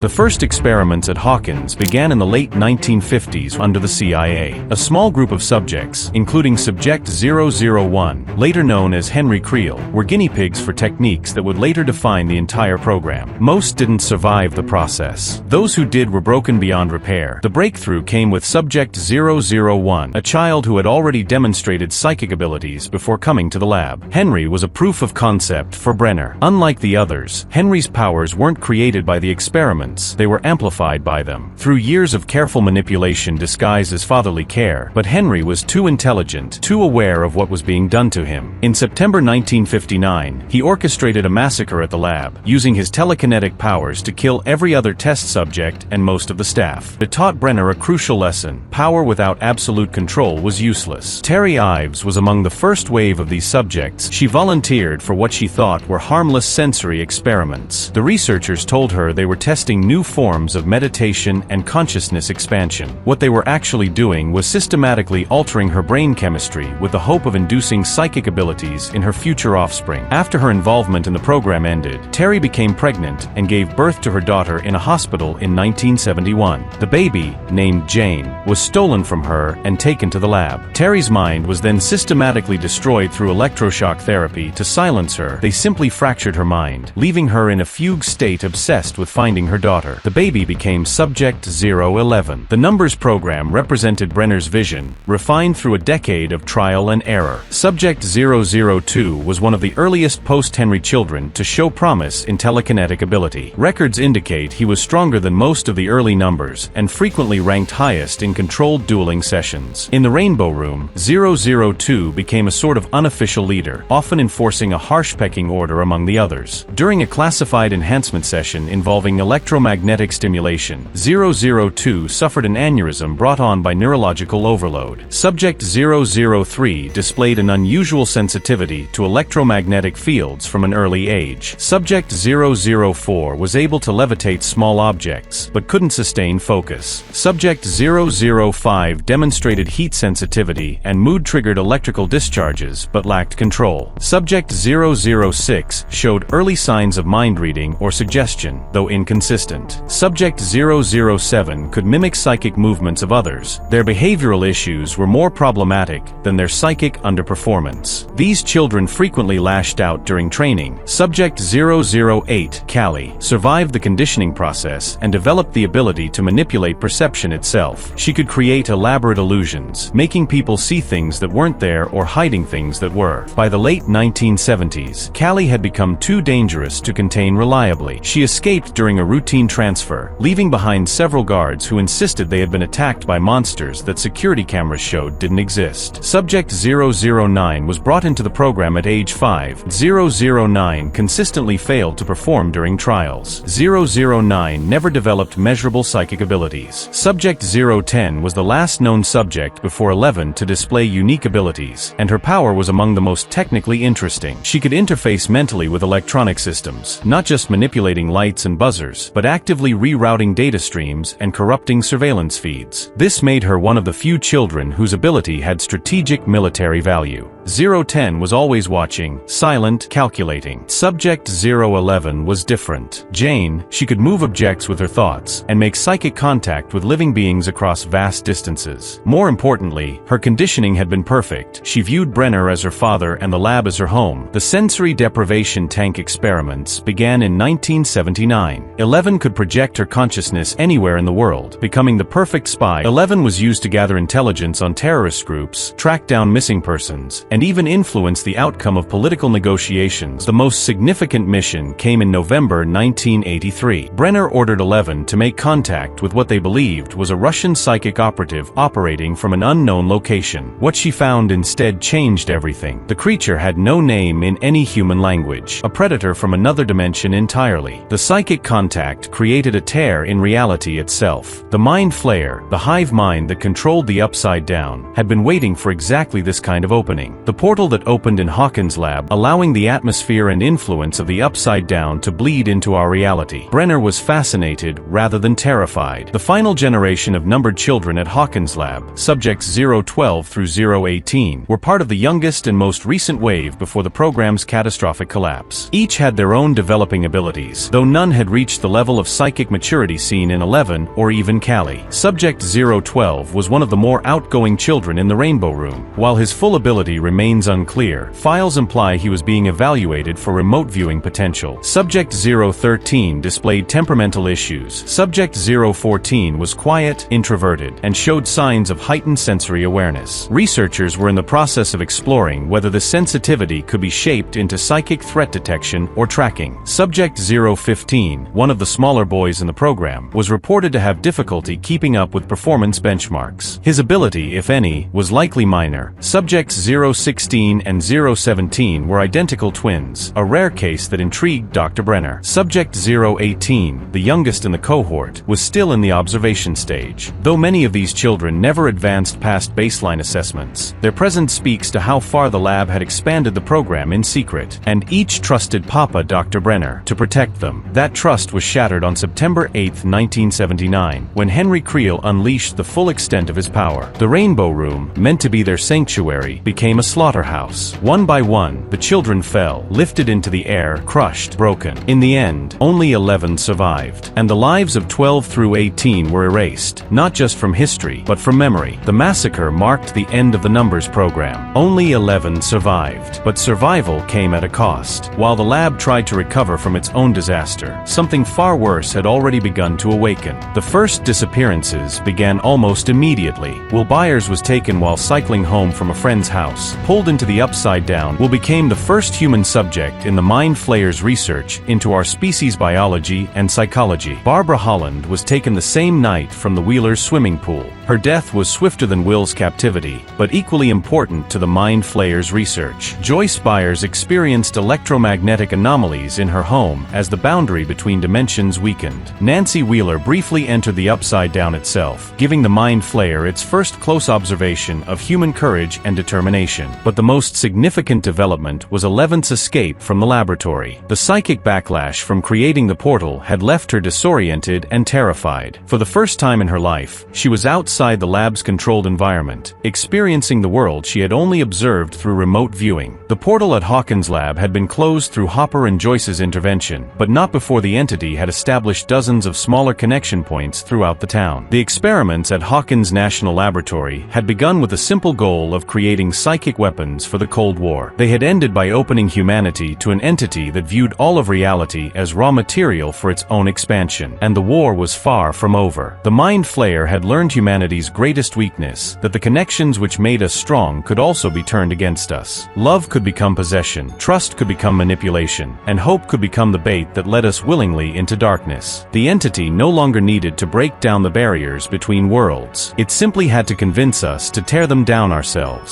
The first experiments at Hawkins began in the late 1950s under the CIA. A small group of subjects, including Subject 001, later known as Henry Creel, were guinea pigs for techniques that would later define the entire program. Most didn't survive the process. Those who did were broken beyond repair. The breakthrough came with Subject 001, a child who had already demonstrated psychic abilities before coming to the lab. Henry was a proof of concept for Brenner. Unlike the others, Henry's powers weren't created by the experiment. They were amplified by them. Through years of careful manipulation disguised as fatherly care, but Henry was too intelligent, too aware of what was being done to him. In September 1959, he orchestrated a massacre at the lab, using his telekinetic powers to kill every other test subject and most of the staff. It taught Brenner a crucial lesson: power without absolute control was useless. Terry Ives was among the first wave of these subjects. She volunteered for what she thought were harmless sensory experiments. The researchers told her they were testing new forms of meditation and consciousness expansion. What they were actually doing was systematically altering her brain chemistry with the hope of inducing psychic abilities in her future offspring. After her involvement in the program ended, Terry became pregnant and gave birth to her daughter in a hospital in 1971. The baby, named Jane, was stolen from her and taken to the lab. Terry's mind was then systematically destroyed through electroshock therapy. To silence her, they simply fractured her mind, leaving her in a fugue state obsessed with finding her daughter. The baby became Subject 011. The numbers program represented Brenner's vision, refined through a decade of trial and error. Subject 002 was one of the earliest post-Henry children to show promise in telekinetic ability. Records indicate he was stronger than most of the early numbers and frequently ranked highest in controlled dueling sessions. In the Rainbow Room, 002 became a sort of unofficial leader, often enforcing a harsh pecking order among the others. During a classified enhancement session involving electromagnetic stimulation, 002 suffered an aneurysm brought on by neurological overload. Subject 003 displayed an unusual sensitivity to electromagnetic fields from an early age. Subject 004 was able to levitate small objects, but couldn't sustain focus. Subject 005 demonstrated heat sensitivity and mood-triggered electrical discharges, but lacked control. Subject 006 showed early signs of mind reading or suggestion, though inconsistent. Subject 007 could mimic psychic movements of others. Their behavioral issues were more problematic than their psychic underperformance. These children frequently lashed out during training. Subject 008, Callie, survived the conditioning process and developed the ability to manipulate perception itself. She could create elaborate illusions, making people see things that weren't there or hiding things that were. By the late 1970s, Callie had become too dangerous to contain reliably. She escaped during a routine transfer, leaving behind several guards who insisted they had been attacked by monsters that security cameras showed didn't exist. Subject 009 was brought into the program at age 5. 009 consistently failed to perform during trials. 009 never developed measurable psychic abilities. Subject 010 was the last known subject before 11 to display unique abilities, and her power was among the most technically interesting. She could interface mentally with electronic systems, not just manipulating lights and buzzers, but actively rerouting data streams and corrupting surveillance feeds. This made her one of the few children whose ability had strategic military value. 010 was always watching, silent, calculating. Subject 011 was different. Jane, she could move objects with her thoughts and make psychic contact with living beings across vast distances. More importantly, her conditioning had been perfect. She viewed Brenner as her father and the lab as her home. The sensory deprivation tank experiments began in 1979. 11 could project her consciousness anywhere in the world, becoming the perfect spy. 11 was used to gather intelligence on terrorist groups, track down missing persons, and even influence the outcome of political negotiations. The most significant mission came in November 1983. Brenner ordered 11 to make contact with what they believed was a Russian psychic operative operating from an unknown location. What she found instead changed everything. The creature had no name in any human language, a predator from another dimension entirely. The psychic contact created a tear in reality itself. The mind flayer, the hive mind that controlled the Upside Down, had been waiting for exactly this kind of opening. The portal that opened in Hawkins Lab, allowing the atmosphere and influence of the Upside Down to bleed into our reality. Brenner was fascinated rather than terrified. The final generation of numbered children at Hawkins Lab, subjects 012 through 018, were part of the youngest and most recent wave before the program's catastrophic collapse. Each had their own developing abilities, though none had reached the level level of psychic maturity seen in 11 or even Cali. Subject 012 was one of the more outgoing children in the Rainbow Room. While his full ability remains unclear, files imply he was being evaluated for remote viewing potential. Subject 013 displayed temperamental issues. Subject 014 was quiet, introverted, and showed signs of heightened sensory awareness. Researchers were in the process of exploring whether the sensitivity could be shaped into psychic threat detection or tracking. Subject 015, one of the smaller boys in the program, was reported to have difficulty keeping up with performance benchmarks. His ability, if any, was likely minor. Subjects 016 and 017 were identical twins, a rare case that intrigued Dr. Brenner. Subject 018, the youngest in the cohort, was still in the observation stage. Though many of these children never advanced past baseline assessments, their presence speaks to how far the lab had expanded the program in secret, and each trusted Papa Dr. Brenner to protect them. That trust was shattered on September 8, 1979, when Henry Creel unleashed the full extent of his power. The Rainbow Room, meant to be their sanctuary, became a slaughterhouse. One by one, the children fell, lifted into the air, crushed, broken. In the end, only 11 survived, and the lives of 12 through 18 were erased, not just from history, but from memory. The massacre marked the end of the numbers program. Only 11 survived, but survival came at a cost. While the lab tried to recover from its own disaster, something far worse had already begun to awaken. The first disappearances began almost immediately. Will Byers was taken while cycling home from a friend's house. Pulled into the Upside Down, Will became the first human subject in the Mind Flayers' research into our species' biology and psychology. Barbara Holland was taken the same night from the Wheelers' swimming pool. Her death was swifter than Will's captivity, but equally important to the Mind Flayers' research. Joyce Byers experienced electromagnetic anomalies in her home as the boundary between dimensions weakened. Nancy Wheeler briefly entered the Upside Down itself, giving the Mind Flayer its first close observation of human courage and determination. But the most significant development was 11th's escape from the laboratory. The psychic backlash from creating the portal had left her disoriented and terrified. For the first time in her life, she was outside the lab's controlled environment, experiencing the world she had only observed through remote viewing. The portal at Hawkins Lab had been closed through Hopper and Joyce's intervention, but not before the entity had established dozens of smaller connection points throughout the town. The experiments at Hawkins National Laboratory had begun with the simple goal of creating psychic weapons for the Cold War. They had ended by opening humanity to an entity that viewed all of reality as raw material for its own expansion, and the war was far from over. The Mind Flayer had learned humanity's greatest weakness, that the connections which made us strong could also be turned against us. Love could become possession, trust could become manipulation, and hope could become the bait that led us willingly into darkness. The entity no longer needed to break down the barriers between worlds. It simply had to convince us to tear them down ourselves.